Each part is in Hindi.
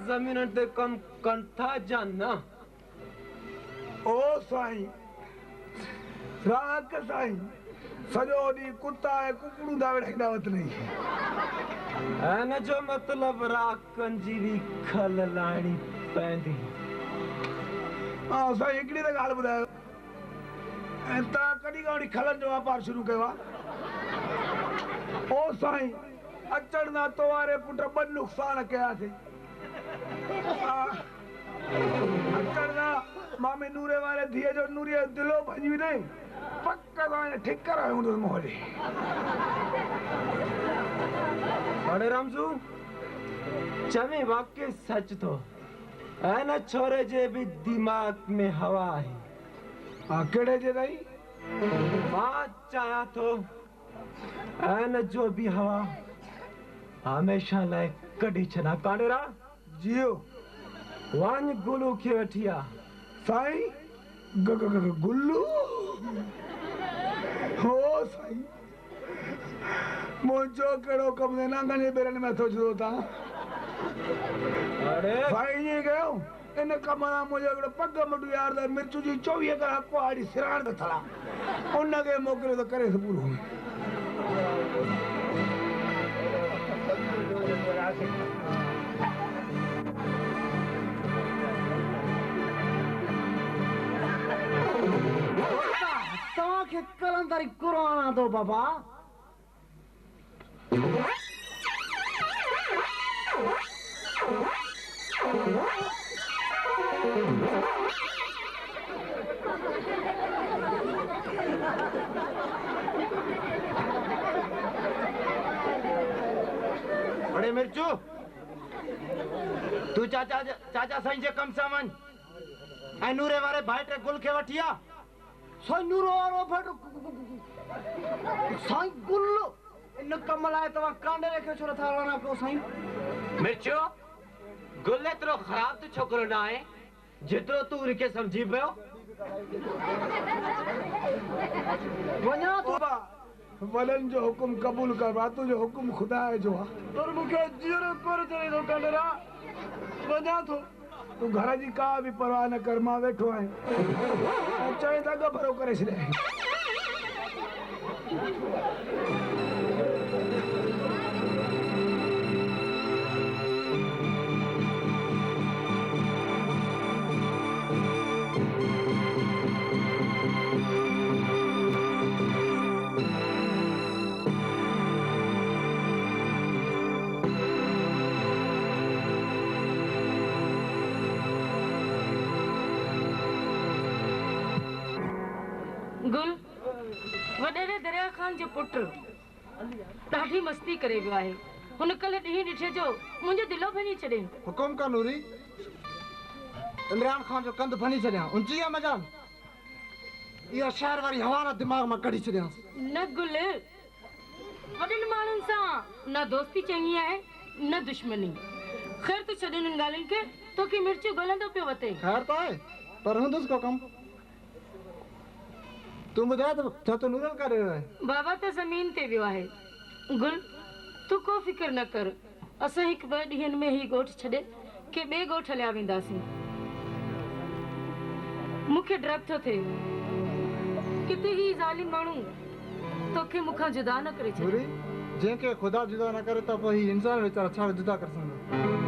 जमीन ते कम कंथा जानना ओ साईं राक साईं सजो दी कुत्ता है कुकड़ू दा वेड़ा वत नहीं एन जो मतलब राकन जी भी खल लाणी पैंदी हां साईं एकड़ी ता गाल बुधायो एता कडी गाड़ी खलन जो व्यापार शुरू कयो ओ साईं अचण ना तोवारे पुट बद नुकसान कया थे अचण ना मामे नूरे वाले दिए जो नूरे दिलो भजी नहीं पक्का तो ठीक कर आयो तो मोहले बड़े रामजू चवे वाकई सच तो है ना छोरे जे भी दिमाग में हवा है केड़े जे रही बात चाहा तो है ना जो भी हवा हमेशा लाए कड़ी छना कांडेरा जियो वान गुलू के वठिया साईं गुल्लू हो साईं मुझो केड़ो कम ने नांगने बेरन में सोचदो ता अरे साईं ये गयो इन कमरा मुझे एकड़ो पग मडू यार दा मिर्चू जी 24 करा कोआड़ी सिराण द थला उन के मोकले तो करे पूरो के कलंदरी कुराना दो बाबा बड़े मिर्चू तू चाचा साईं जे कम सामान ऐ नूरे वाले भाई टे गुल के वठिया साईं नूरो वारो फट साईं गुल्लो इन कमलाए तवा कांडे रखे छोरा थाराना को साईं मिर्चू गुल एतरो खराब तो छोकरो ना है जितरो तू उनके समझी पियो वना तो वलन जो हुकुम कबूल कर बातू जो हुकुम खुदा है जो और मुके जीरो कर चले दो कांडेरा वना तो तू घर जी का भी परवाह न कर मां बैठो है चाहे ता भरो करे छे गुल वडेरे दरिया खान जो पुट ॾाढी मस्ती करे वियो आहे हुन कल्ह ॾींहुं ॾिठे जो मुंहिंजो दिलो भञी छॾे हुकुम का नूरी इमरान खान जो कंध भनी छॾिया ऊंची आहे मजान इहा शहर वारी हवा ना दिमाग में कढी छॾिया न गुल वॾनि माण्हुनि सां न दोस्ती चङी आहे न दुश्मनी ख़ैर तूं छॾ हिननि ॻाल्हियुनि खे तोखे मिर्चू ॻोल्हंदो पियो वते खैर तो है पर हूंदुसि को कम तू ॿुधाए त छा तो नूरन करे रहियो आहे बाबा त ज़मीन ते वियो आहे गुल तूं को फिक्र न कर असां हिकु ॿ ॾींहंनि में ही ॻोठ छॾे के ॿिए ॻोठ हलिया वेंदासीं मूंखे डर थो थिए किथे ही ज़ालिम माण्हू तोखे मूंखां जुदा न करे छॾे नूरी जंहिंखे ख़ुदा जुदा न करे त पोइ ही इंसान वीचारा छा जुदा करे सघंदो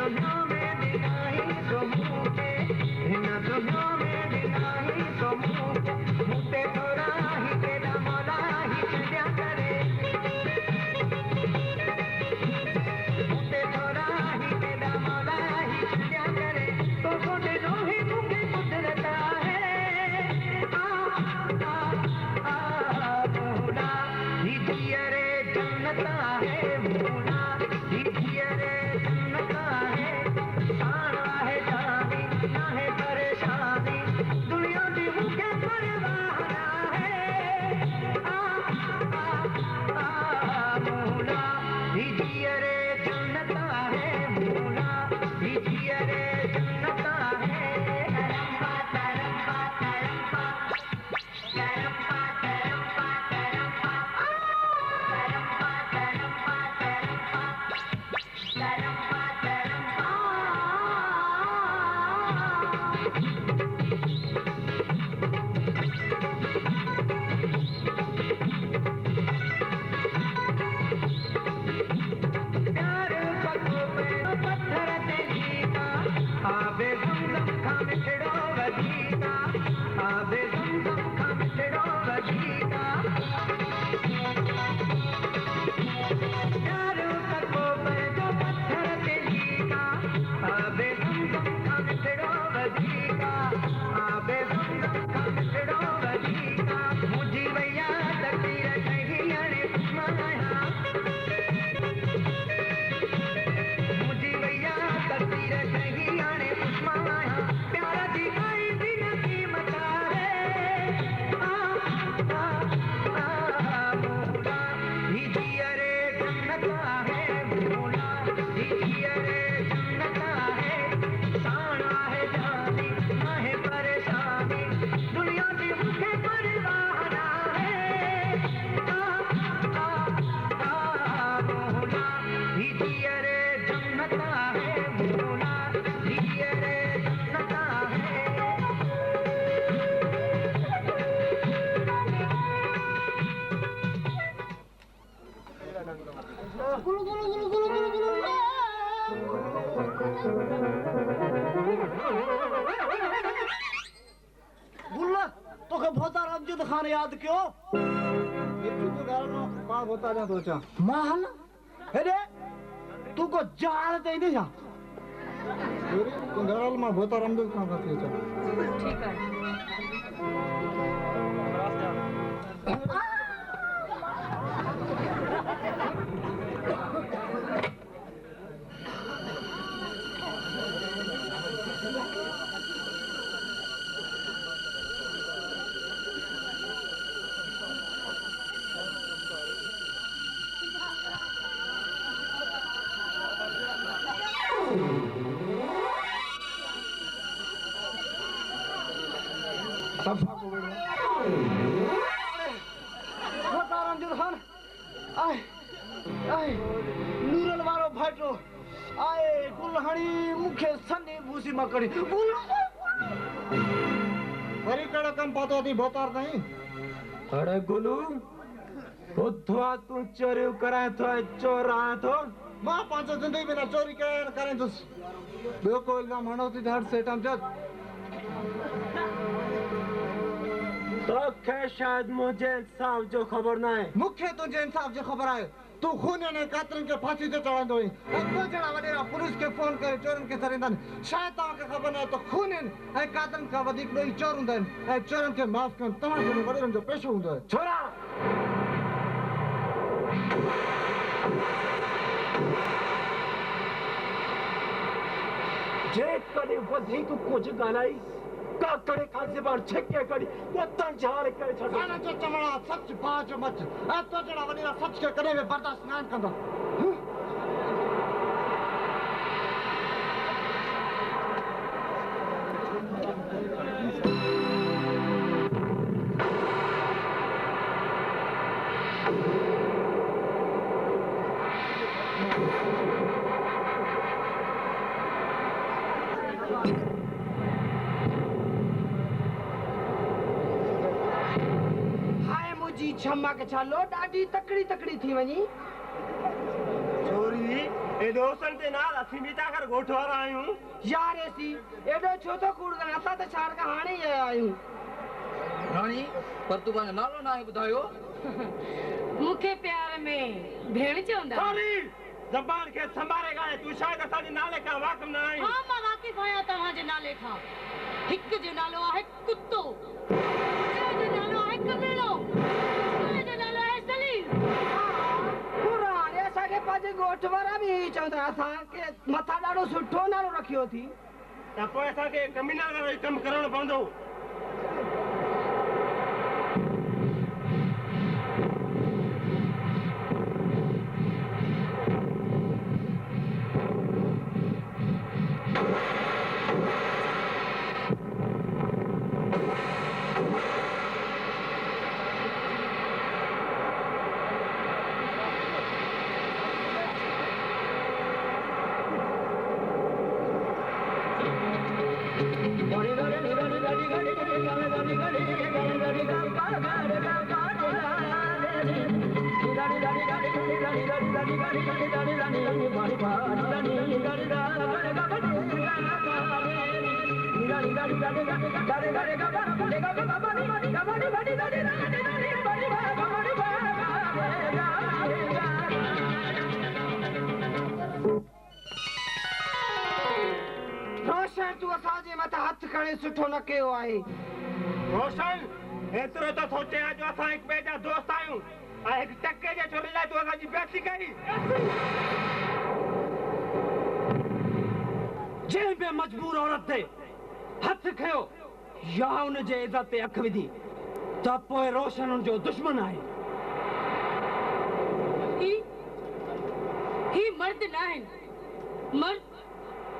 दुनिया में दिखाई तो मुझे इन दुनिया में दिखाई तो मुझे मुझे थोड़ा ही तेरा मौला ही क्या करे मुझे थोड़ा ही तेरा मौला ही क्या करे तो छोटे दो ही मुझे कुदरता है मोला ही जिया रे जन्नता है मोला ही जिया रे जन्नता है सारा है जानी ना है परेशानी दुनिया की मुझे परवाह ना है मोला ही जिया रे जन्नता है मोला ही जिया रे जन्नता है तरम्बा तरम्बा तरम्बा तरम्बा तरम्बा तरम्बा तरम्बा तरम्बा प्यार पत्थर पे पत्थर ते जीता आबे ज़मज़म का मिठड़ो वजीता आबे ज़मज़म का मिठड़ो वजीता प्यार पत्थर पे जो पत्थर ते जीता आबे ज़मज़म का मिठड़ो वजीता आबे ज़मज़म का मिठड़ो वजीता मुझी भैया तकदीर कहीं अड़े माया मुझी भैया तकदीर कहीं आने उस्माया प्यारा दिखाई दिन कीमत है मोला ही जिया रे जन्नता है मोला ही जिया रे जन्नता है साना है जानी ना है परेशानी दुनिया की मुझे परवाह ना है मोला ही जिया रे जन्नता है मोला ही जिया रे जन्नता है गुल्ला तो के भोता रामजीत खान याद क्यों मिट्टी के गाल में का होता जा तो चा महल हेरे तू को जाल दे दे जा तेरी गाल में भोता रामजीत खान का चा ठीक है भोता रामजीत खान आए आए नूरल वारो भाटो आए गुलहणी मुखे सन्नी भूसी मकड़ी वरी कड़ा कम पातो थी भोतार नहीं अरे गुलू बुधवा तू चोरी कराए तो चोर आए तो मां पांच जिंदगी बिना चोरी करें तो बियो को इल्जाम हणोती हट सेटम जग तो क्या शायद मुझे इंसाफ जो खबर ना है मुख्य तुझे इंसाफ जो खबर आए तू खून ने कातरन के फांसी ते चढ़ांदो है को जड़ा वडेरा पुलिस के फोन करे चोरन के सरिंदन शायद ता के खबर न तो खून ने कातरन का वधिक लोई चोर हुंदन चोरन के माफ कर तमा के वडेरन जो पेशो हुंदो है छोरा जे कड़ी वधिक कुछ गालाई का करे खान से बाहर छक्के कड़ी वो तन झाड़ करे छड़ो खाना जो चमड़ा सच बाज मत तो जड़ा वडेरा सच के करे में बर्दाश्त ना कंदा छम्मा के छालो डाडी तकड़ी तकड़ी थी वनी चोरी ए दोस्तन ते नाल असीं बि था कर गोठ वारा आहियूं। यार ऐसी एडो छो तो कूड़ गया असां त छाड़ का हाणे ही आया आहियूं। राणी पर तू पंहिंजो नालो ना आहे ॿुधायो। मूंखे प्यार में भेण चवंदा। सॉरी ज़बान खे संभाले ॻाल्हि। तूं शायदि असांजे नाले खां वाक़िफ़ न आहीं। हाँ मां वाक़िफ़ आहियां तव्हांजे नाले खां। हिक जो नालो आहे कुत्तो, ॿिए जो नालो आहे कमीनो, ॿिए जो नालो आहे सलीम। पुराणे असांखे पंहिंजे ॻोठ वारा बि इहे चवंदा असांखे मथां ॾाढो सुठो नालो रखियो थी। त पोइ असांखे कमीना वारो ई कमु करणो पवंदो। रोशन तू असांजे मथां हथ खणे सुठो न कयो आहे। रोशन एतिरो त सोचे जो असां हिक ॿिए जा दोस्त आहियूं ऐं हिक टके जे छोरे लाइ तूं असांजी बेइज़ती कई। जंहिं बि मजबूर औरत ते हथ खयो या हुन जे इज़त ते अख विधी त पोइ रोशन हुन जो दुश्मन आहे। ही मर्द न आहिनि।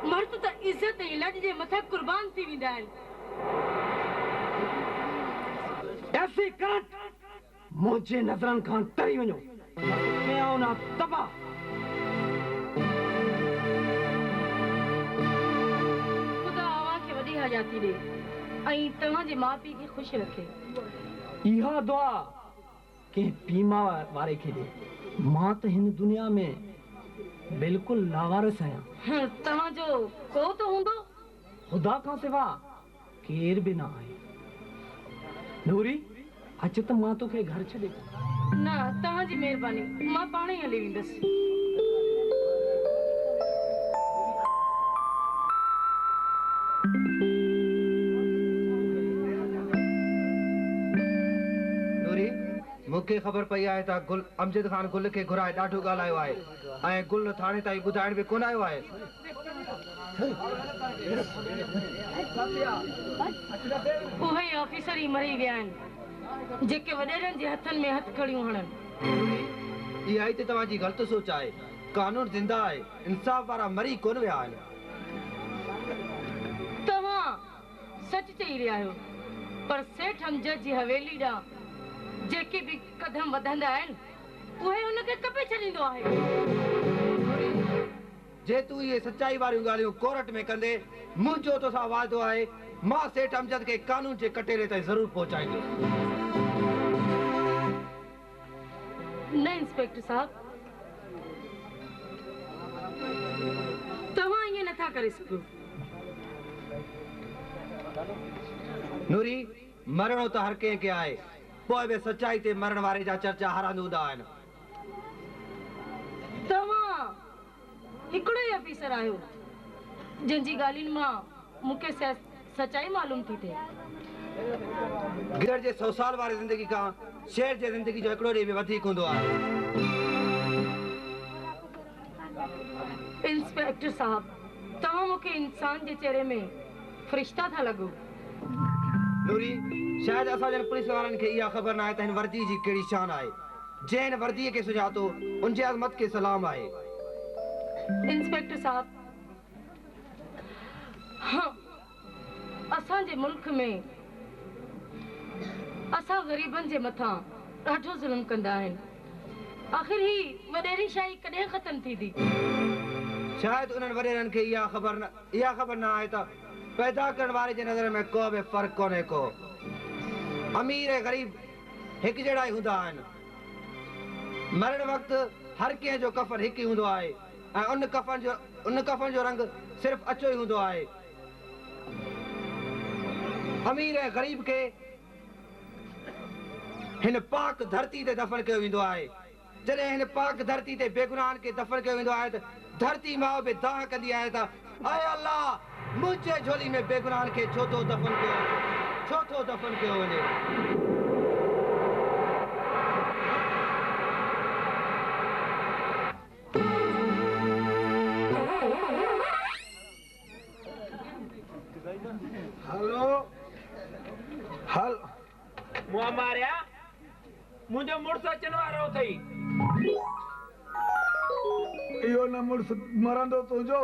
मर्द त इज़त ऐं लज जे मथां कुर्बान थी वेंदा आहिनि। ऐसी करंट मुंहिंजे नज़रनि खां तरी वञो कयां न तबाह। ख़ुदा अव्हां खे वॾी हयाती ॾे ऐं तव्हांजे माउ पीउ खे ख़ुशि रखे। इहा दुआ कंहिं पीमा वारे खे ॾे। मां त हिन दुनिया में बिल्कुलु लावारिस आहियां। तव्हांजो को त हूंदो। ख़ुदा खां सिवा केर बि न आहे। नूरी अच त मां तोखे घर छॾे। न तव्हांजी महिरबानी, मां पाण ई हली वेंदसि। नूरी मूंखे ख़बर पई आहे त गुल अमजद ख़ान गुल खे घुराए ॾाढो ॻाल्हायो आहे ऐं गुल थाणे ताईं ॿुधाइण बि कोन आयो आहे। उहे ऑफिसर ई मरी विया आहिनि जेके वॾेरनि जे हथनि में हथ खड़ियूं हणनि। इहा ई त तव्हांजी ग़लति सोच आहे। कानून ज़िंदा आहे, इंसाफ़ वारा मरी कोन विया आहिनि। तव्हां सच चई रहिया आहियो, पर सेठ अमजद जी हवेली ॾांहुं जेके बि कदम वधंदा आहिनि उहे हुनखे कपे छॾींदो आहे। जे तूं इहे सचाई वारियूं ॻाल्हियूं कोर्ट में कंदे मुंहिंजो तोसां वाइदो आहे मां सेठ अमजद खे कानून जे कटेरे ताईं ज़रूरु पहुचाईंदुसि। न इंस्पेक्टर साहब, तव्हां ईअं नथा करे सघो। नूरी मरणो त हर कंहिंखे आहे, पोइ बि सचाई ते मरण वारे जा चर्चा हरंद हूंदा आहिनि। तव्हां हिकिड़ो ई ऑफिसर आहियो जंहिंजी ॻाल्हियुनि मां मूंखे सचाई मालूम थी थिए। गिरड़ जे 100 साल वारी ज़िंदगी खां शेर जे ज़िंदगी जो हिकिड़ो ॾींहुं बि वधीक हूंदो आहे। इंस्पेक्टर साहब, तव्हां मूंखे इंसान जे चेहरे में फरिश्ता था लॻो। नूरी शायदि असांजे पुलिस वारनि खे इहा ख़बर न आहे त हिन वर्दी जी कहिड़ी शान आहे। जंहिं हिन वर्दीअ खे सुञातो उन जी अज़मत खे सलाम आहे। इंस्पेक्टर साहब, हाँ, असांजे मुल्क में असां ग़रीबनि जे मथां ॾाढो ज़ुल्म कंदा आहिनि। आख़िर ही वॾेरी शाही कॾहिं ख़तम थींदी? शायदि उन्हनि वॾेरनि खे इहा ख़बर न आहे त पैदा करण वारे जे नज़र में को बि फ़र्क़ु कोन्हे को। अमीर ऐं ग़रीब हिकु जहिड़ा ई हूंदा आहिनि। मरण वक़्तु हर कंहिं जो कफ़न हिकु ई हूंदो आहे ऐं उन कफ़न जो रंग सिर्फ़ अचो ई हूंदो आहे। अमीर ऐं ग़रीब खे हिन पाक धरती ते दफ़न कयो वेंदो आहे। जॾहिं हिन पाक धरती ते बेगुनाहनि खे दफ़न कयो वेंदो आहे त धरती माउ बि दाह कंदी आहे त आए अल्लाह मुंहिंजे झोली में बेगुनाहनि खे छो थो दफ़न कयो वञे। हलो हल मुआ मारिया मुंहिंजो मुड़ुसु अचण वारो अथई। इहो न मुड़ुस मरंदो तुंहिंजो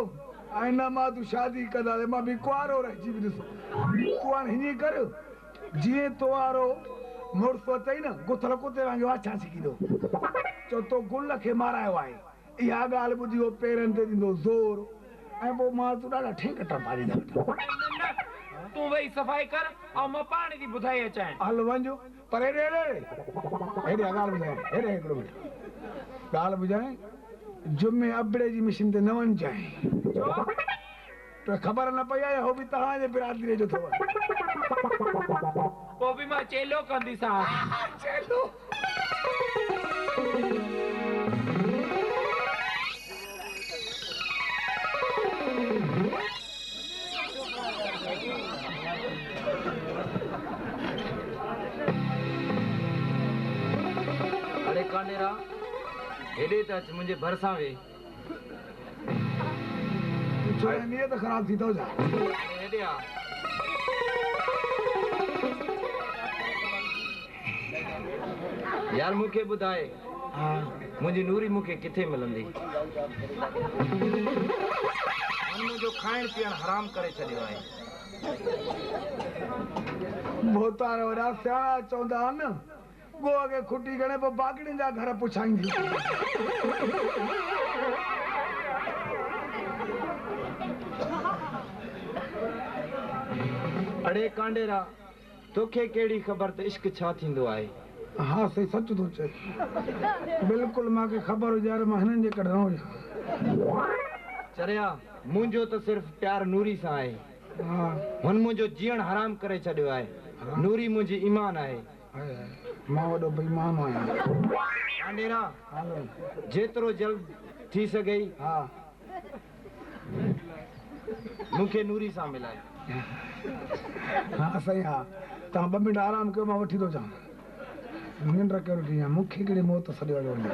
ऐं न मां तूं शादी कंदासीं मां बि कुआरो रहिजी बि ॾिसो तूं हाणे हीअं कर जीअं तो वारो मुड़ुसु अथई न गुथल कुते वांगुरु वाछा सिकींदो चो तो गुल खे मारायो आहे इहा ॻाल्हि ॿुधी उहो पेरनि ते ॾींदो ज़ोर ऐं पोइ मां तूं ॾाढा ठेंक टपारींदा तूं वही सफ़ाई कर ऐं मां पाणी थी ॿुधाए अचां। हल वञो पर हेॾे ॻाल्हि ॿुधाए हेॾे हिकिड़ो मिंट ॻाल्हि ॿुधाए जुमे अबड़े जी मशीन ते न वञजांइ तो ख़बर न पई आहे हो बि तव्हांजे बिरादरीअ जो अथव। पोइ बि मां चेलो कंदीसांसि। चेलो अरे कानेरा हेॾे त अच मुंहिंजे भरिसां वेह। नियत ख़राब थी थो जा हेॾे आ। यार मूंखे ॿुधाए मुंहिंजी नूरी मूंखे किथे मिलंदी? मुंहिंजो खाइण पीअण हराम करे छॾियो आहे। भोतार वॾा सियाणा चवंदा आहिनि गोह खे खुटी गणे पोइ बागड़ियुनि जा घर पुछाईंदी। अड़े कांडेरा तोखे कहिड़ी ख़बर त इश्क छा थींदो आहे? हा सही सच थो चए बिल्कुलु मूंखे ख़बर हुजे यार मां हिननि जे करे न हुजां। चरिया मुंहिंजो त सिर्फ़ु प्यार नूरी सां आहे। हा हुन मुंहिंजो जीअण हराम करे छॾियो आहे। नूरी मुंहिंजी ईमान आहे। मां वॾो बेईमान आहियां। कांडेरा जेतिरो जल्द थी सघे हा मूंखे नूरी सां मिलाए। हा सही हा तव्हां 2 मिंट आराम कयो मां वठी थो अचां। निंड कहिड़ो ॾींहुं आहे मूंखे कहिड़ी मौत सॾियो वञे।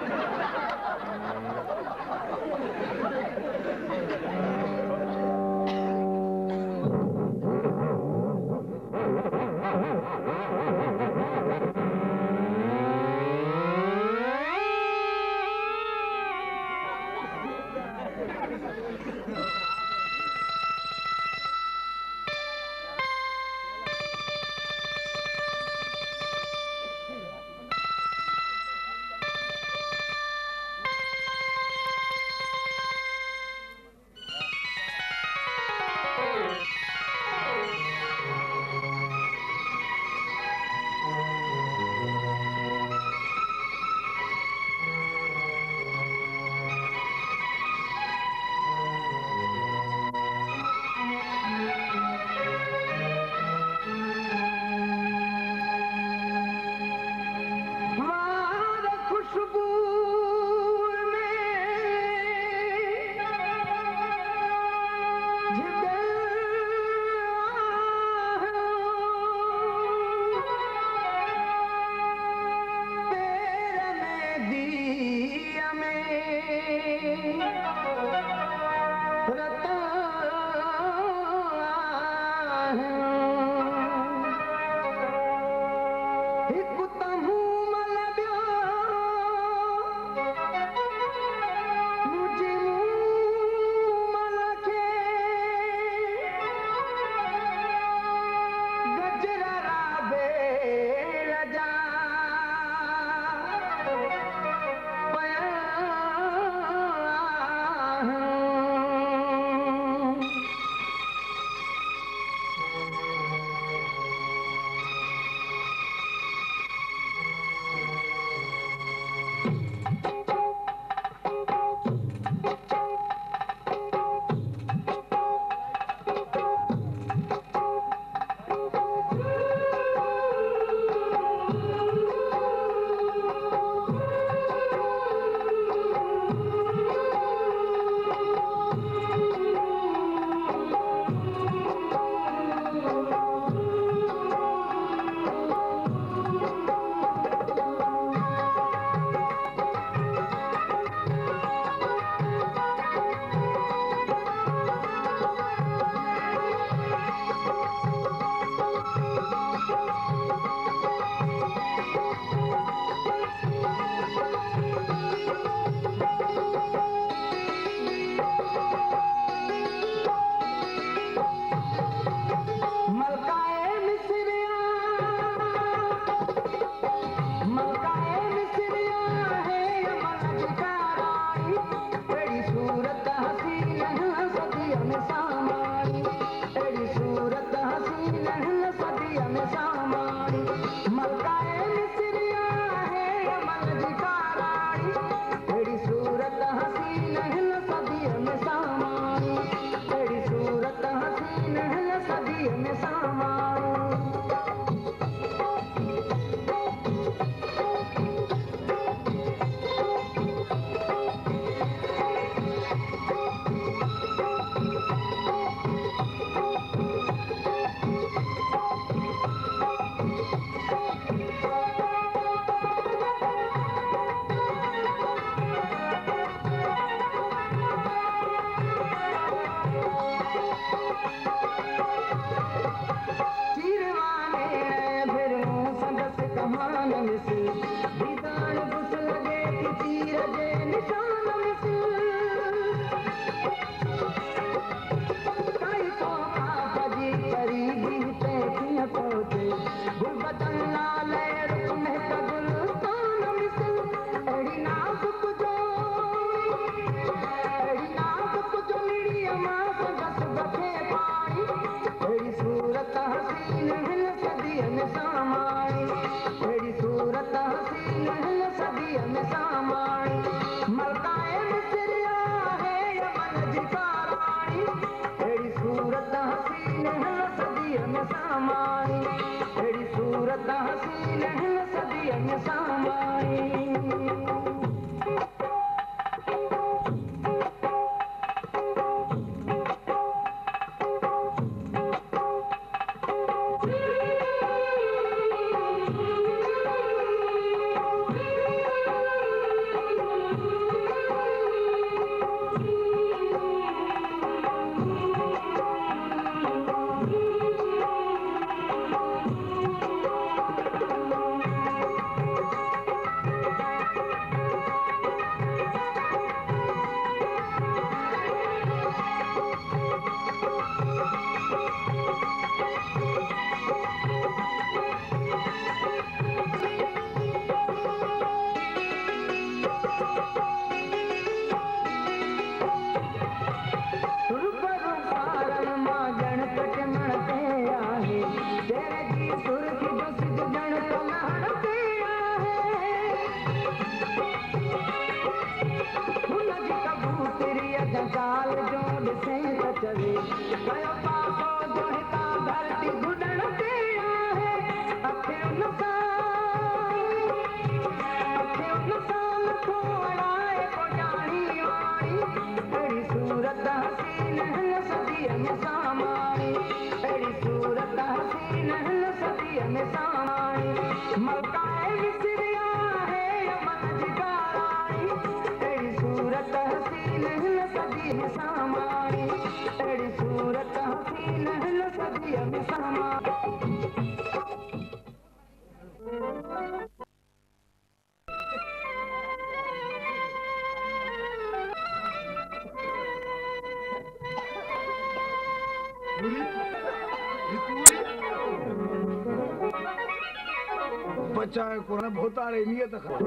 बच्चा को ना बहुत आ रही नियत खराब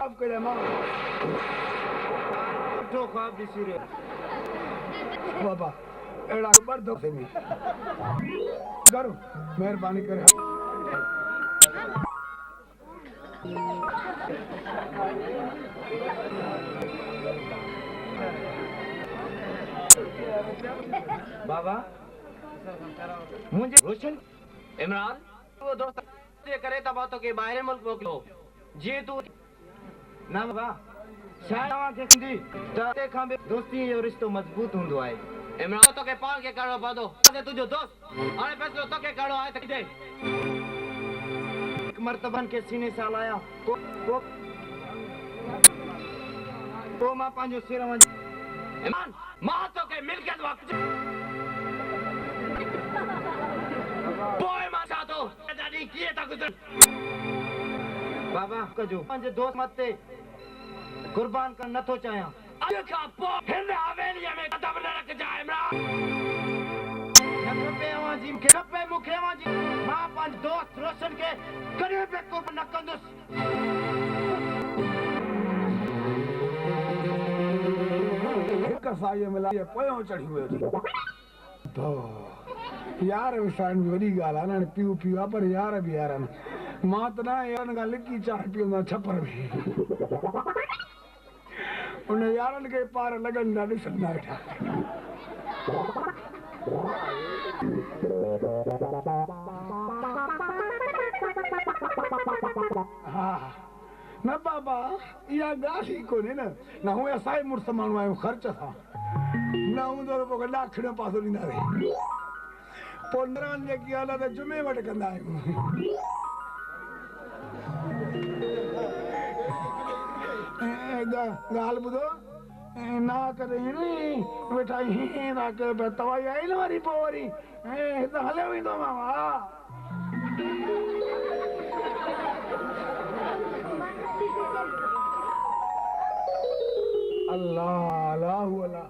अब के मां तो ख्वाब दिसी रे बाबा एड़ा बर दो से मी करो मेहरबानी करे बाबा मुझे रोशन इमरान वो दोस्त ये करे तब तो के बाहर मुल्क मोकलो जी तू ना बाबा शायद आवा के दी ते खांबे दोस्ती जो रिश्तो मजबूत हुंदो आए इमरान तो के पाल के काढो बादो ते तुजो दोस्त हाणे फैसलो तो के काढो आए त दे एक मर्तबन के सीने से लाया को मां पांजो सिर वंज इमरान मां तो के मिलकत वक्त बोए मां सातो दादी किए ता गुजर बाबा कजो पंहिंजे दोस्त मथे कुर्बान कर नथो चाहियां अॼु खां पोइ हिन हवेलीअ में कदम न रखजां इमरान न खपे अवां जी मूंखे खपे मूंखे अवां जी मां पंहिंजे दोस्त रोशन खे कॾहिं बि कुर्ब न कंदुसि हिक साईअ मिला पोयों चढ़ी वियो तो यार विसाइण जी वॾी ॻाल्हि आहे न पीउ पीउ आहे पर यार बि यार आहिनि मां त न यारनि खां लिकी चांहि पीअंदो छपर में उन यारनि खे पार लॻनि था ॾिसंदा वेठा हा न बाबा इहा ॻाल्हि ई कोन्हे न हूअं असांजे मुड़ुस माण्हू आहियूं ख़र्च सां न हूंदो त पोइ ॾाखिणो पासो ॾींदासीं पोइ नरनि जेकी ॻाल्हि आहे त जुमे वटि कंदा आहियूं ॻाल्हि ॿुधो ना करे नहीं बेटा ही ना करे तवाई आई न वारी पोरी तो हले वेंदो मामा अल्लाह अल्लाह अल्लाह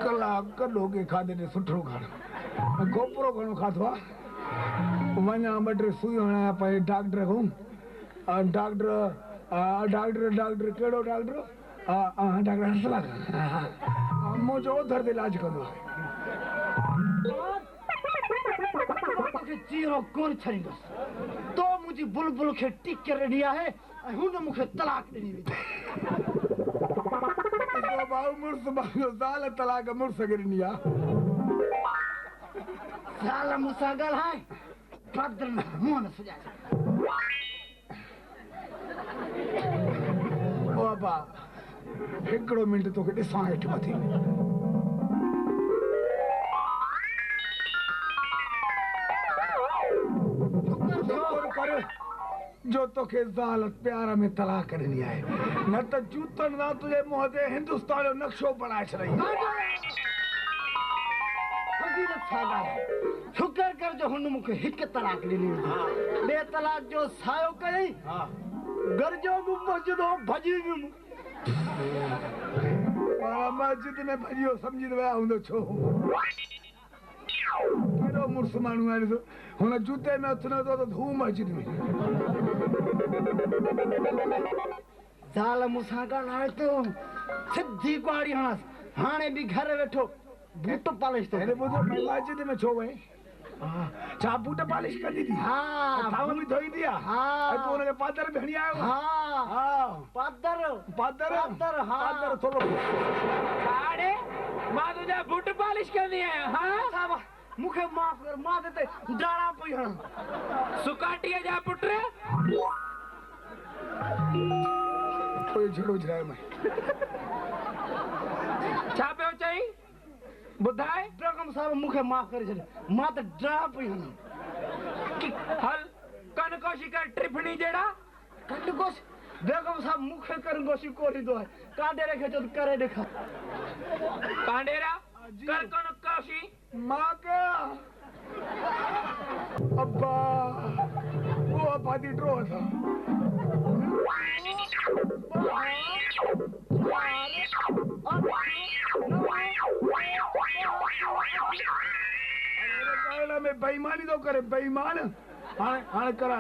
कलाक कॾो के खाधे ने सुठो खाधो गोपरो घणो खाधो आहे वञा ॿ टे सुइयूं हणां पए डॉक्टर खां डॉक्टर डॉक्टर कहिड़ो डॉक्टर डॉक्टर हंसला मुंहिंजो उधर ते इलाज कंदो आहे चीरो कोन छड़ींदुसि तो मुंहिंजी बुलबुल खे टिक करे ॾिनी आहे ऐं हुन मूंखे तलाक ॾिनी हुई बाबू मुड़ुस बाबू ज़ाल तलाक मुड़ुस खे ॾिनी आहे ज़ाल मूंसां ॻाल्हाए बदल में मुंहुं न सुॼाए बाबा हिकिड़ो मिंट तोखे ॾिसां हेठि मथे जो तोखे ज़ाल प्यार में तलाक ॾिनी आहे न त जूतनि सां तुंहिंजे मुंहं ते हिंदुस्तान जो नक्शो बणाए छॾई शुक्र कर जो हुन मूंखे हिकु तलाक ॾिनी ॿिए तलाक जो सायो कयईं घर जो बि मस्जिद हो भॼी वियुमि मस्जिद में भॼियो सम्झी विया हूंदो छो कहिड़ो मुड़ुसु माण्हू आहे ॾिसो हुन जूते में हथु नथो त धूम मस्जिद में ज़ाल मूंसां ॻाल्हाए तो सिधी कुआड़ी हणांसि हाणे बि घर वेठो बूट पालिश तो अरे ॿुधो मस्जिद में छो वई छा बूट पालिश कंदी थी हा थांव बि धोईंदी आहे हा तूं हुनखे पादर बि हणी आयो हा हा पादर पादर पादर हा पादर थोरो हाणे मां तुंहिंजा बूट पालिश कंदी आहियां हा साहब मूंखे माफ़ कर मां ते डाणा पई हणां सुकाटीअ जा पुट कोई झड़ो झड़ाए मैं छा पियो चई ॿुधाए बेगम साहब मूंखे माफ़ करे छॾ मां त डाणा पई हणां हल कनकोशी कर ट्रिफणी जहिड़ा कंडगोश बेगम साहब मूंखे कंडगोशी कोन ईंदो आहे काडेरे खे चओ करे ॾेखार कांडेरा कर कनकोशी मां कया अब्बा वो आबादी ड्रो था में बेईमानी तो करे बेईमान हाणे करा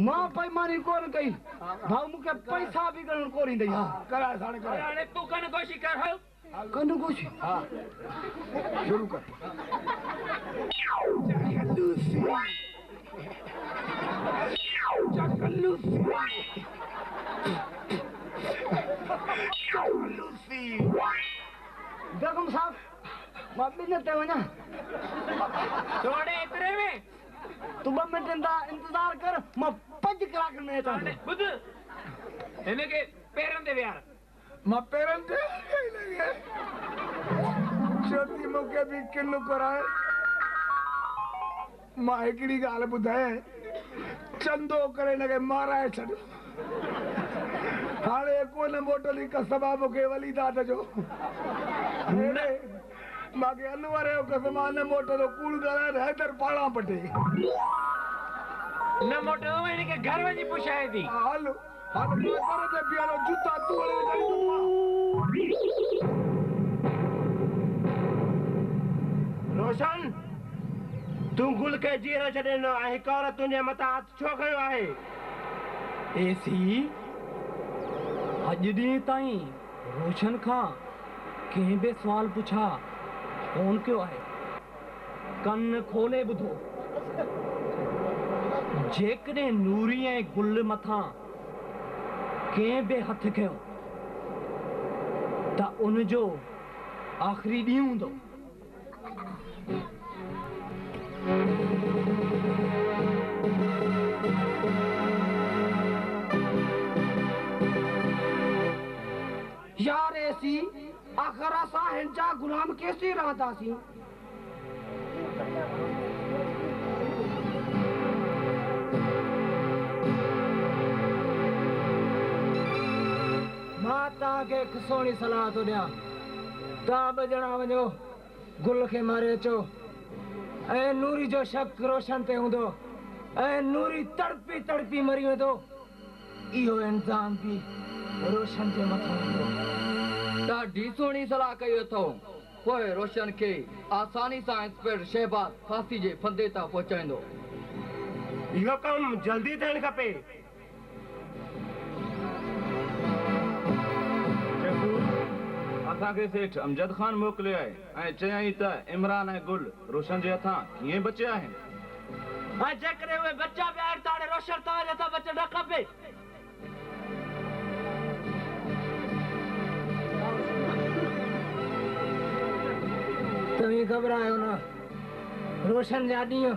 मां बेईमानी कोन कई भाऊ मूंखे पैसा बि ॻणण कोन ईंदई हा करा हाणे करा हाणे तूं कनकोशी कर हल कंडगोशी हाँ शुरू कर बेगम साहब मां ॿिनि ते वञा थोड़े एतिरे में तूं 2 मिंट इंतज़ार कर मां 5 कलाक में अचां थो ॿुध हिनखे पेरनि ते विहार मां पेरनि ते चोथी मूंखे बि किन कराए मां हिकिड़ी ॻाल्हि ॿुधाए चंदो करे हिनखे माराए छॾियो हाणे कोन मोटली कसम आहे मूंखे वली दाद जो मूंखे अनवर जो कसम आहे न मोटलो कूड़ ॻाल्हाए हैदर पाणा पटे न मोटो हिनखे घर वञी पुछाए थी हल हल घर ते बीहारो जूता तूं रोशन तूं गुल खे जीअर छॾींदो ऐं हिकु औरत तुंहिंजे मथां हथ छो खयो आहे एसी अॼु ॾींहुं ताईं रोशन खां कंहिं बि सुवाल पुछा कोन कयो आहे कन खोले ॿुधो जेकॾहिं नूरी ऐं गुल मथां कंहिं बि हथ खयो त उनजो आख़िरी ॾींहुं हूंदो यार ऐसी आखिर असां हिन जा गुलाम कैसे रहंदासीं तव्हांखे हिकु सुहिणी सलाह थो ॾियां तव्हां ॿ ॼणा वञो गुल खे मारे अचो ऐं नूरी जो शक रोशन ते हूंदो ऐं नूरी तड़पी तड़पी मरी वेंदो इहो इंतज़ाम बि रोशन जे मथां हूंदो ॾाढी सुहिणी सलाह कई अथऊं पोइ रोशन खे आसानी सां इंस्पेक्टर शहबाज फांसी जे फंदे तां पहुचाईंदो इहो कमु जल्दी थियणु खपे असांखे सेठ अमजद खान मोकिलियो आहे ऐं चयाईं त इमरान ऐं गुल रोशन जे हथां कीअं बचिया आहिनि ऐं जेकॾहिं उहे बचा पिया आहिनि त हाणे रोशन तव्हांजे हथां बचणु न खपे तव्हीं घबरायो न रोशन जा ॾींहं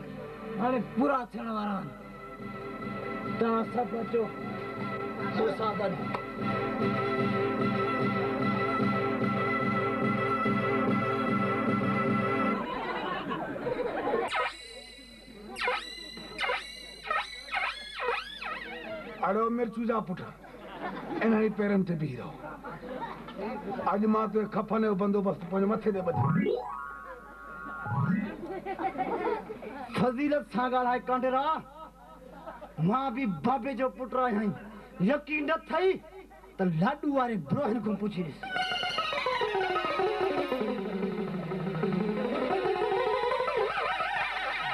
हाणे पूरा थियण वारा आहिनि तव्हां सभु अचो मूंसां गॾु अड़ो मिर्चू जा पुट इन्हनि जी पेरनि ते बीह रहो अॼु मां तुंहिंजे खफन जो बंदोबस्तु पंहिंजे मथे ते ॿधी फज़ीलत सां ॻाल्हाए कांडेरा मां बि बाबे जो पुटु आहियां यकीन न थई त लाॾू वारे ब्रोहिन खां पुछी ॾिस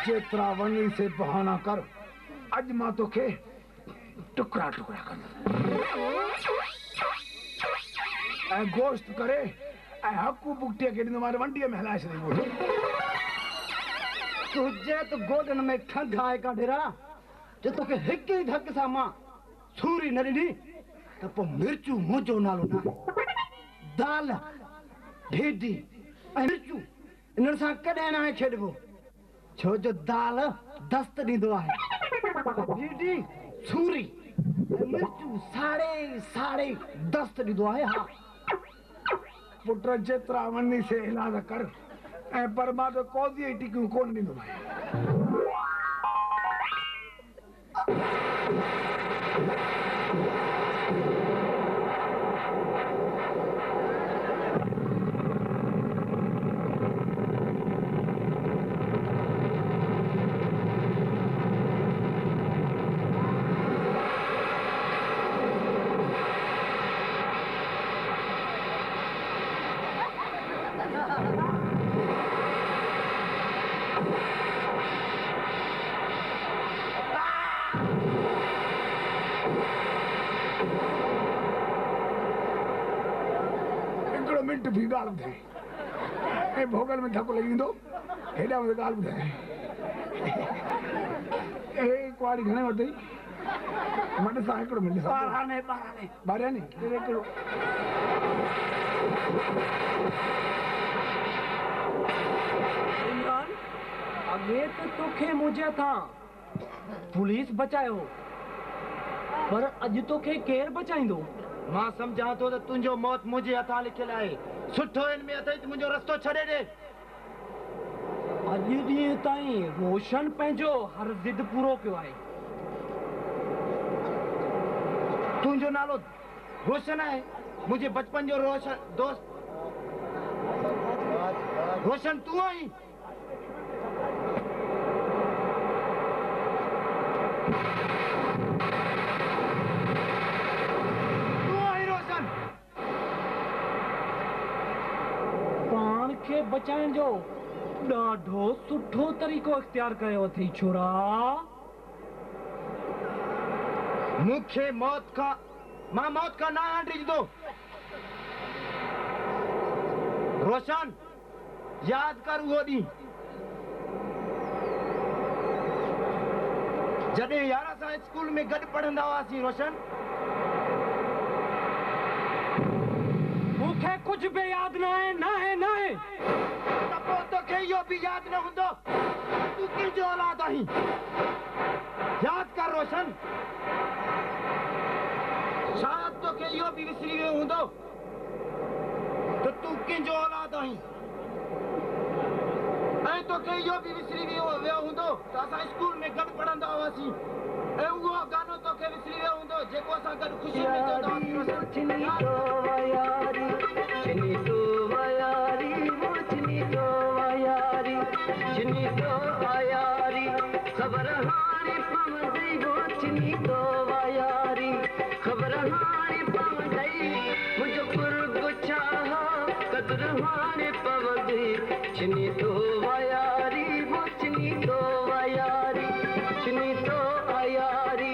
जेतिरा वञी से बहाना कर अॼु मां तोखे टुकड़ा टुकड़ा कंदुसि ऐं गोश्त करे ऐं हकू बुकटीअ खे ॾींदो वंडीअ में हलाए छॾींदो तुंहिंजे त गोॾनि में खंघि आहे कांडेरा जे तोखे हिक ई धक सां मां छुरी न ॾिनी त पोइ मिर्चू मुंहिंजो नालो न दाल भिंडी ऐं मिर्चू इन्हनि सां कॾहिं न आहे खेॾिबो छो जो दाल दस्त ॾींदो आहे भिंडी छुरी ऐं मिर्चू साड़े साड़े दस्त ॾींदो आहे हा पुट जेतिरा वञी से इलाज कर ऐं पर मां त कौज़ीअ जी टिकियूं कोन ॾींदोमांइ मिंट भी ॻाल्हि ॿुधाए ऐं भोगल में धकु लॻी वेंदो हेॾा मुंहिंजी ॻाल्हि ॿुधाए ए कुआरी घणे वरितई मां ॾिसां हिकिड़ो मिंट ॿारहं नी हिकिड़ो इमरान अॻे त तोखे मुंहिंजे हथां पुलिस बचायो पर अॼु तोखे केरु बचाईंदो मां सम्झां थो त तुंहिंजो मौत मुंहिंजे हथां लिखियलु आहे सुठो हिन में अथई त मुंहिंजो रस्तो छॾे ॾे अॼु ॾींहं ताईं रोशन पंहिंजो हर ज़िद पूरो कयो आहे तुंहिंजो नालो रोशन आहे मुंहिंजे बचपन जो रोशन दोस्त रोशन तूं आहीं पाण खे बचाइण जो ॾाढो सुठो तरीक़ो इख्तियार कयो अथई छोरा मूंखे मौत खां मां मौत खां न ॾींदो रोशन यादि कर उहो ॾींहुं जॾहिं यार असां स्कूल में गॾु पढ़ंदा हुआसीं रोशन मूंखे कुझु बि यादि न आहे त पोइ तोखे इहो बि यादि न हूंदो तूं कंहिंजो औलाद आहीं यादि कर रोशन शायदि तोखे इहो बि विसरी वियो हूंदो त तूं कंहिंजो औलाद आहीं ऐं तोखे इहो बि विसरी वियो हूंदो त असां स्कूल में गॾु पढ़ंदा हुआसीं ऐं उहो गानो तोखे विसरी वियो हूंदो जेको असां सां गॾु ख़ुशीअ में चवंदासीं चिनी तो वयारी चिनी तो वयारी चिनी तो वयारी चिनी तो वयारी ख़बर हाणे पवंदई वो चिनी तो वयारी ख़बर हाणे पवंदई मुंहिंजो कुर्ब छा कदर हाणे पवंदी चिनी तो वयारी वो चिनी तो वयारी चिनी तो वयारी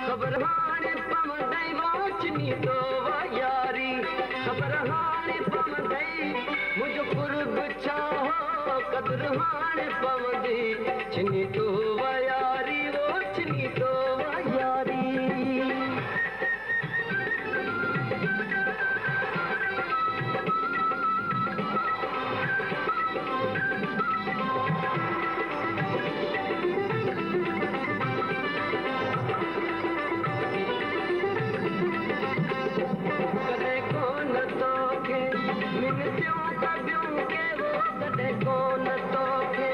ख़बर हाणे पवंदई वो चिनी तो वयारी ख़बर हाणे पवंदई मुंहिंजो कुर्ब छा कदर हाणे पवंदी चिनी तो वयारी वो चिनी तो वयारी कदे कोन तोखे मिनतियूं कबियूं के वो कदे कोन तोखे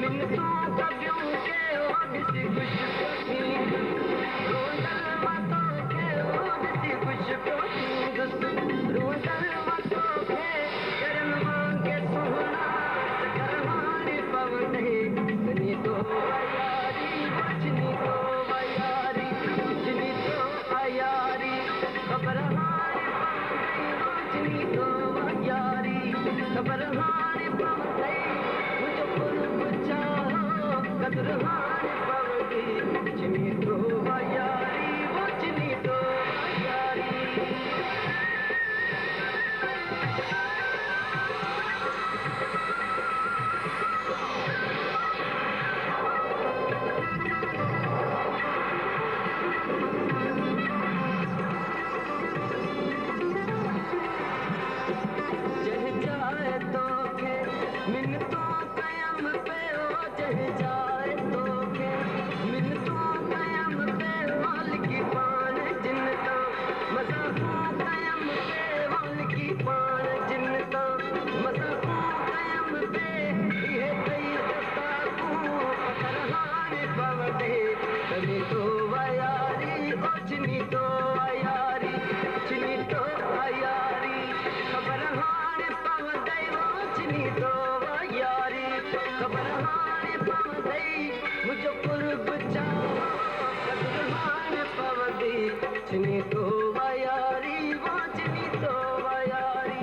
मिनतूं कबियूं के वो ॾिसी ख़ुशि पियो थींदुसि रोंदड़ मां तोखे वो ॾिसी ख़ुशि पियो थींदुसि रोंदड़ मां तोखे करन वांगे सुहिणा चकर हाणे पवंदे चिनी तो वयारी चिनी तो वयारी चिनी तो वयारी ख़बर हाणे पवंदई चिनी तो वयारी ख़बर हाणे पवंदई मुंहिंजो कुर्ब छा कदर हाणे पवंदी चिनी तो वयारी वो चिनी तो वयारी जह जाए तोखे मिनतों कयम पे ओ जह जाए तोखे मिनतों कयम पे वाल की पान जिनता मज़ाक़ों कयम पे वाल की पान जिनता मज़ाक़ों कयम पे ये कई दस्ताकूं पत्थर हाणे पवंदे चिनी तो वयारी ओ चिनी तो वयारी चिनी तो वयारी ख़बर हाणे पवंदई वो चिनी तो वयारी ख़बर हाणे पवंदई मुंहिंजो कुर्ब छा कदर हाणे पवंदी चिनी तो वयारी वो चिनी तो वयारी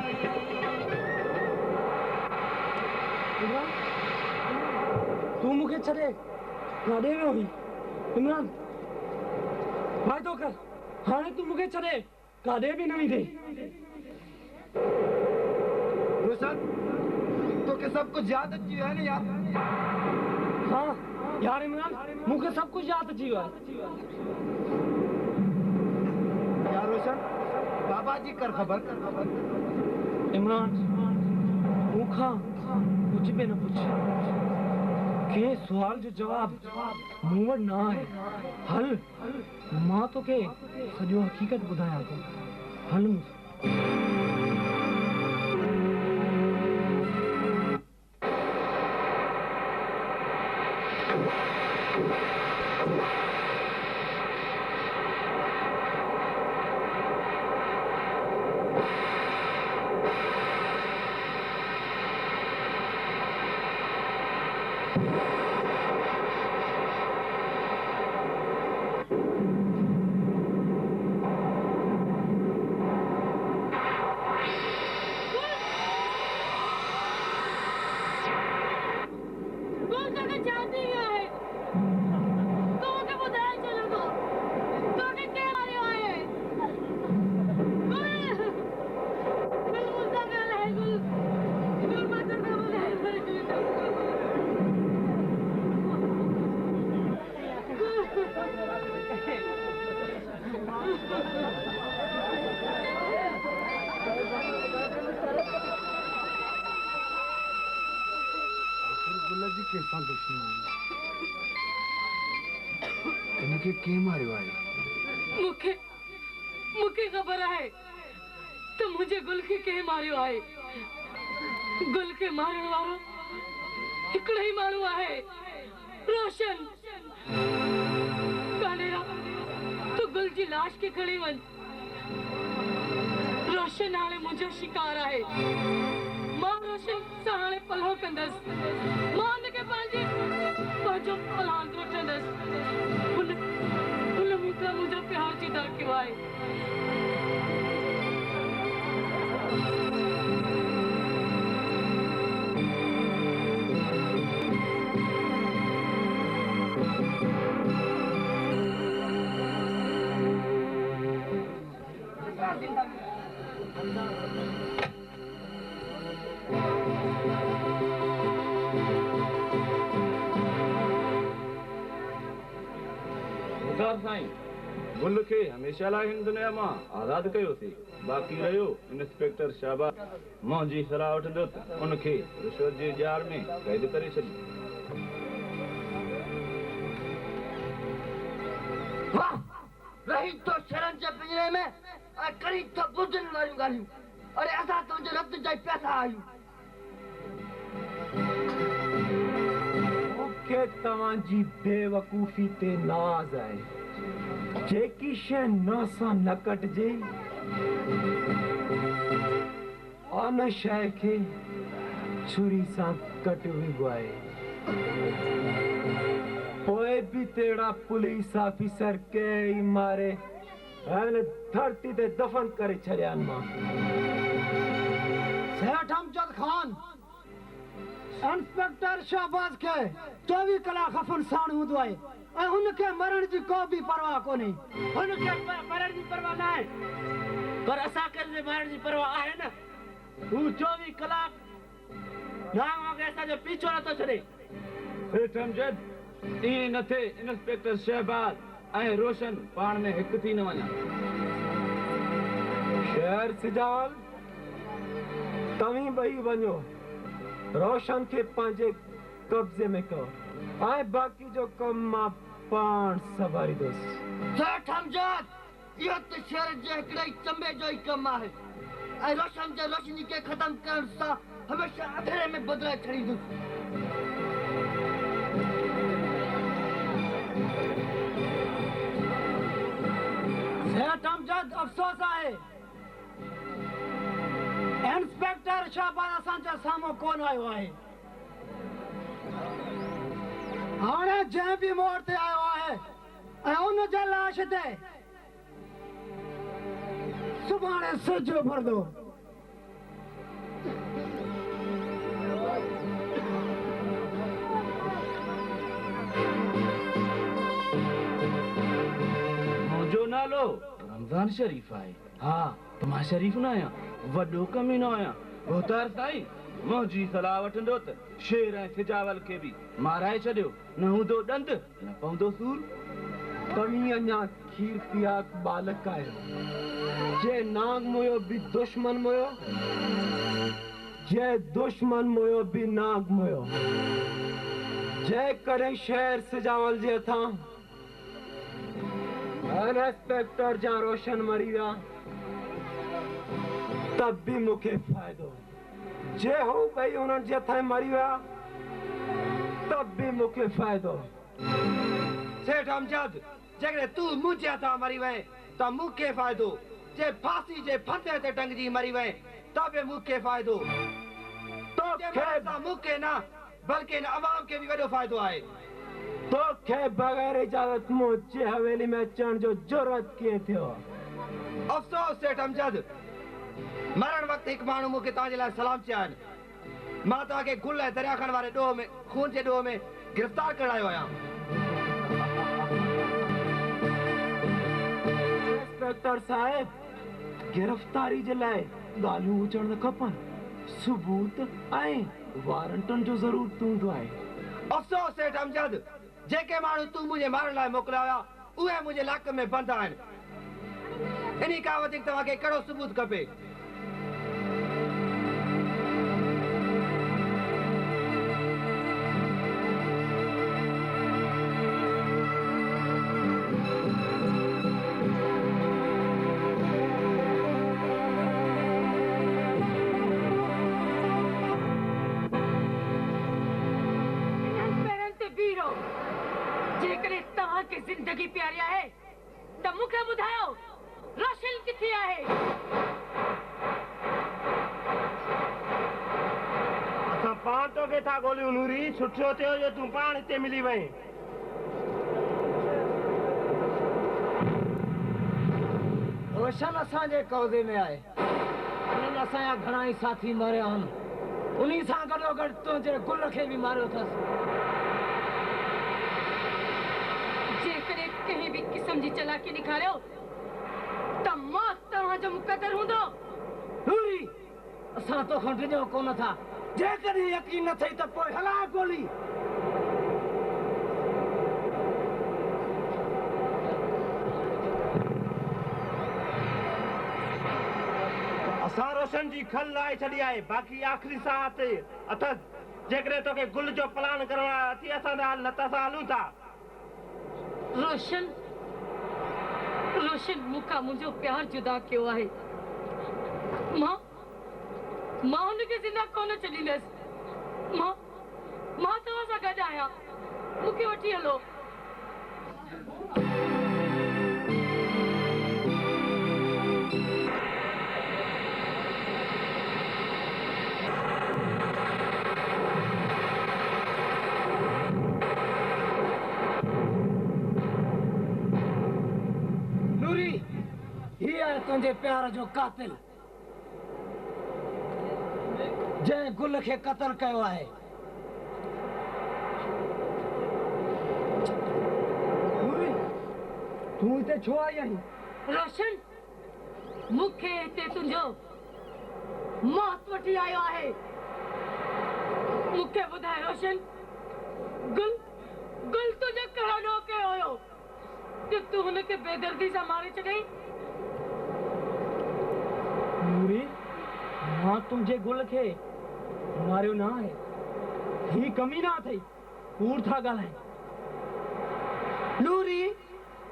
तू मूंखे छॾे काॾे वियो हुई इमरान वाइदो कर हाणे तू मूंखे छॾे काॾे बि न वेंदे रोशन तोखे सब कुछ याद अची वियो आहे न यार हाँ यार इमरान मूंखे सभु कुझु यादि अची वियो आहे यार रोशन बाबा जी कर ख़बर इमरान मूंखां कुझु बि न पुछ कंहिं सुवाल जो जवाब मूं वटि न आहे हल मां तोखे सॼो हक़ीक़त ॿुधायां थो हल मूंसां केसां दुश्मन इनके के मारियो आहे मूंखे मूंखे ख़बर आहे त मुंहिंजे गुल खे कंहिं मारियो आहे गुल खे मारण वारो हिकिड़ो ई माण्हू आहे रोशन कानेरा तूं गुल मुंहिंजी लाश खे खणी वञ। रोशन हाणे मुंहिंजो शिकार आहे। मां रोशन सां हाणे पलो कंदसि। मां हुनखे पंहिंजो पलांदो वठंदसि। हुन मूंखां मुंहिंजो प्यार जुदा कयो आहे। सरदार साईं, गुल खे हमेशह लाइ हिन दुनिया मां आज़ादु कयोसीं। बाक़ी रहियो इंस्पेक्टर शाहबाज। मुंहिंजी सलाह वठंदो त उनखे रिश्वत जे ॼार में क़ैद करे छॾियो। वाह, रही तो शरण जे पिंजरे में ऐं करी तो बुधन वारियूं ॻाल्हियूं। अरे असां तुंहिंजे रत जा ई पैसा आहियूं। मूंखे तव्हांजी बेवकूफ़ी ते नाज़ आहे। जेकी शइ न सां न कटिजे उन शइ खे छुरी सां कटियो आहे। पोइ बि तेड़ा पुलिस ऑफिसर के ई मारे हिन धरती ते दफ़न करे छॾिया आहिनि। मां सेठ अमजद खान इंस्पेक्टर शाहबाज खे 24 कलाक खफ़न साण हूंदो आहे ऐं हुनखे मरण जी को बि परवाह कोन्हे। हुनखे मरण जी परवाह न आहे, पर असांखे मरण जी परवाह आहे न। हू 24 कलाक असांजो पीछो नथो छॾे। सेठ अमजद, ईअं न थिए इंस्पेक्टर शहबाज ऐं रोशन पाण में हिकु थी न वञा। शहर सिजाल, तव्हीं ॿई वञो, रोशन खे पंहिंजे कब्ज़े में कयो ऐं बाक़ी जो कमु मां पाण संभालींदुसि। सेठ अमजद, इहो त शहर जे हिकिड़े ई चंबे जो ई कमु आहे ऐं रोशन जे रोशनी खे ख़तम करण सां हमेशह अंधेरे में बदिलाए छॾींदुसि। सेठ अमजद, अफ़सोस आहे इंस्पेक्टर शाहबाज असांजे साम्हूं कोन आयो आहे। हाणे जंहिं बि मोड़ ते आयो आहे ऐं उन जे लाश ते सुभाणे सिज उभरंदो। मुंहिंजो नालो रमज़ान शरीफ़ आहे। हा, मां शरीफ़ न आहियां, वॾो कमीनो आहियां। भोतार साईं, मुंहिंजी सलाह वठंदो त शेर ऐं सिजावल खे बि माराए छॾियो। न हूंदो ॾंद, न पवंदो सूर। तव्हीं अञा खीर पियाक बालक आहियो। जे नांग मोयो बि दुश्मन मोयो, जे दुश्मन मोयो बि नांग मोयो। जे कॾहिं शहर सिजावल जे हथां इंस्पेक्टर जा रोशन मरी विया तब भी मूंखे फ़ाइदो। जे हू ॿई उन्हनि जे हथां मरी विया तब भी मूंखे फ़ाइदो। सेठ अमजद, जेकॾहिं तूं मुंहिंजे हथां मरी वएं त मूंखे फ़ाइदो। जे फांसी जे फंदे ते टंगजी मरी वएं त बि मूंखे फ़ाइदो। मूंखे न बल्कि इन अवाम खे बि वॾो फ़ाइदो आहे। तोखे बग़ैर इजाज़त मुंहिंजे हवेली में अचण जो ज़रूरत कीअं थियो? अफ़सोस सेठ अमजद, मरण वक़्तु हिकु माण्हू मूंखे तव्हांजे लाइ सलाम चया आहिनि। मां तव्हांखे गुल ऐं दरियाखण वारे ॾोह में खून जे ॾोह में गिरफ़्तार करण आयो आहियां। इंस्पेक्टर साहिब, गिरफ़्तारी जे लाइ ॻाल्हियूं हुजण न खपनि। सबूत ऐं वारंटनि जो ज़रूरत हूंदो आहे। अफ़सोस सेठ अमजद, जेके माण्हू तूं मुंहिंजे मारण लाइ मोकिलिया हुया उहे मुंहिंजे इलाइक़े में बंदि आहिनि। इन्ही खां वधीक तव्हांखे कहिड़ो सबूत खपे? जेकॾहिं तव्हांखे ज़िंदगी प्यारी आहे त मूंखे ॿुधायो रोशन किथे आहे? असां पाण तोखे था ॻोल्हियूं नूरी, सुठो थियो जो तूं पाण हिते मिली वहीं। रोशन असांजे कौज़े में आहे। उन्हनि असांजा घणा ई साथी मारिया आहिनि। उन्ही सां गॾोगॾु तुंहिंजे गुल खे बि मारियो अथसि। जेकॾहिं कंहिं बि क़िस्म जी चालाकी ॾेखारियो त मौत तव्हांजो मुक़दर हूंदो। नूरी, असां तोखां डिॼो कोन था। जेकॾहिं यकीन न थई त पोइ हला गोली। असां रोशन जी खल लाए छॾी आहे, बाक़ी आख़िरी साह ते अथसि। जेकॾहिं तोखे गुल जो प्लान करणो आहे अची असां सां हल, न त असां हलूं था। रोशन रोशन मूंखां मुंहिंजो प्यार जुदा कयो आहे। मां हुनखे ज़िंदा कोन छॾींदसि। मां तव्हां सां गॾु आहियां, मूंखे वठी हलो। नूरी, ही आहे तुंहिंजे प्यार जो कातिल, जंहिं गुल खे क़तल कयो आहे। नूरी, तूं हिते छो आई आहीं? रोशन, मूंखे हिते तुंहिंजो मौत वठी आयो आहे। मूंखे ॿुधाए रोशन, गुल तुंहिंजो कहिड़ो ॾोह कयो हुयो कि तूं हुनखे बेदर्दी सां मारे छॾई? नूरी, मां तुंहिंजे गुल खे मारियो न आहे। ही कमी ना अथई, कूड़ था ॻाल्हाए। नूरी,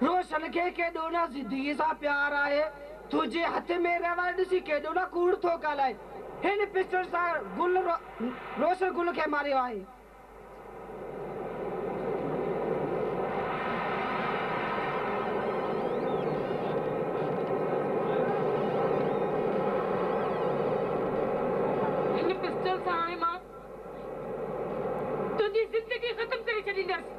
रोशन खे केॾो न ज़िंदगी सां प्यार आहे। तुंहिंजे हथ में रवड़ ॾिसी केॾो न कूड़ थो ॻाल्हाए। हिन पिस्टल सां रोशन गुल खे मारियो आहे। जिंदगी खत्म करे छॾींदसि।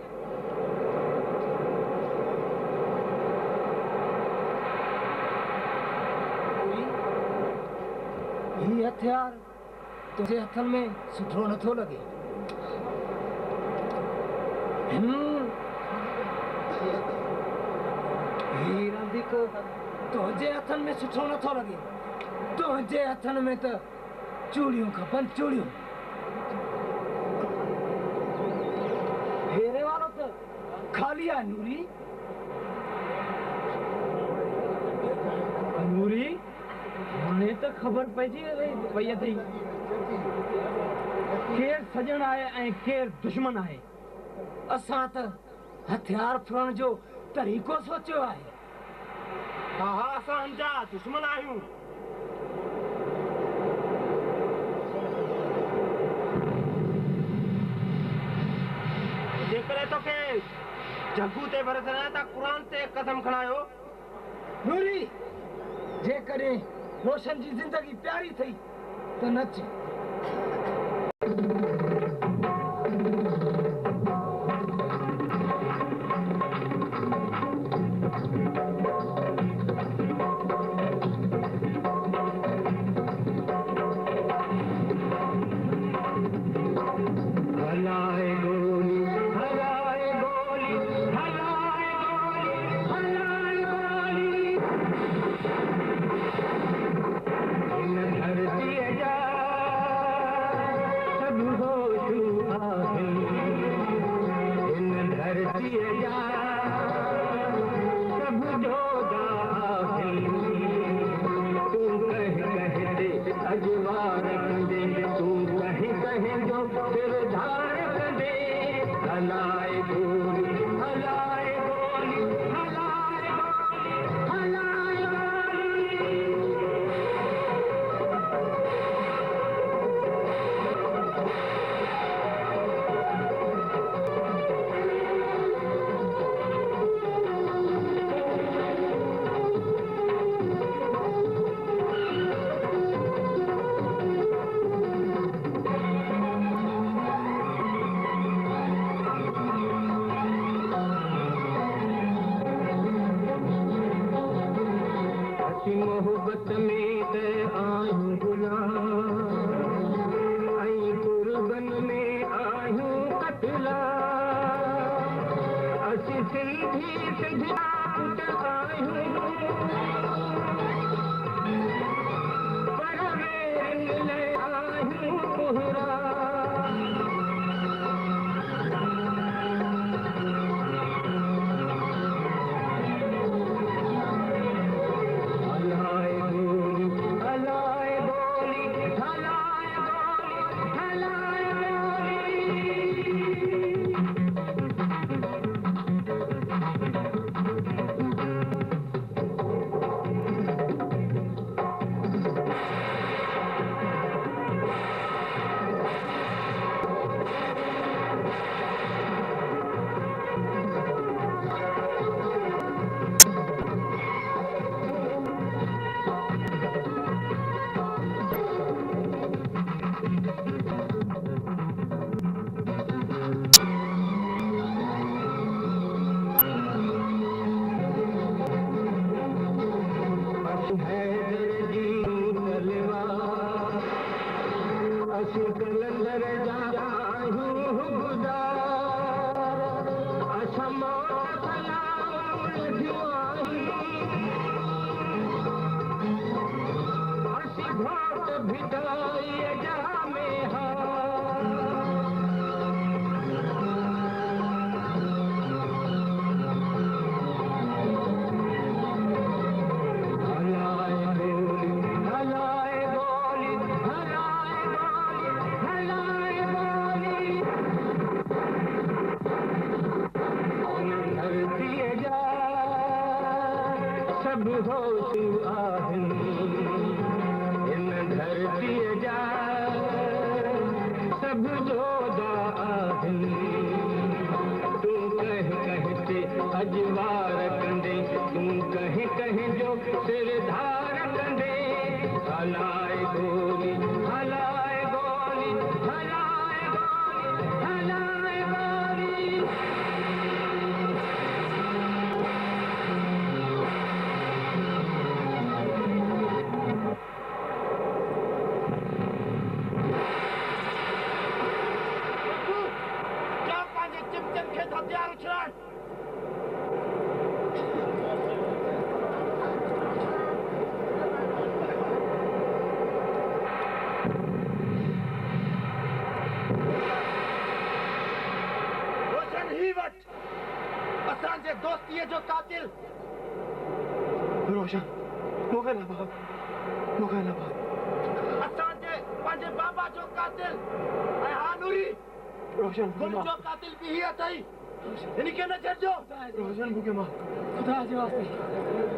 ही हथियार तुंहिंजे हथनि में सुठो नथो लॻे। ही रांदिक तुंहिंजे हथनि में सुठो नथो लॻे। तुंहिंजे हथनि में त चूड़ियूं खपनि, चूड़ियूं। फेरे वारो त खाली आहे। नूरी, नूरी, हाणे त ख़बर पइजी वई अथई केरु सजण आहे ऐं केरु दुश्मन आहे। असां त हथियार फुरण जो तरीक़ो सोचियो आहे। हा हा, असां जा दुश्मन आहियूं। जेकॾहिं तोखे जग्गू ते भरोसो न त क़ुरान ते क़सम खणायो। नूरी, जेकॾहिं रोशन जी ज़िंदगी प्यारी थई त नच। धरती जा सब हो मोहब्बत में ते आयूं गुलाम आई कुर्बन में आयूं कतला असी सिंधी सिद्धांत आयूं पर मेरे ले आयूं कोहरा सब होश आहिनि इन धरती जा सब जोदा आहिनि तूं कह ते अजवार कंदे तूं कह जो सिर धार कंदे हलाए गोली हलाए गोली हलाए गोली हलाए गोली हथियार उछलाए रोशन ही वट असांजे दोस्तीअ जो कातिल रोशन मूंखे न भाउ असांजे पंहिंजे बाबा जो कातिल ऐं हानूरी रोशन जो कातिल भी ही अथई इनके न छॾिजो रोशन मूंखे मां खुदा जे वास्ते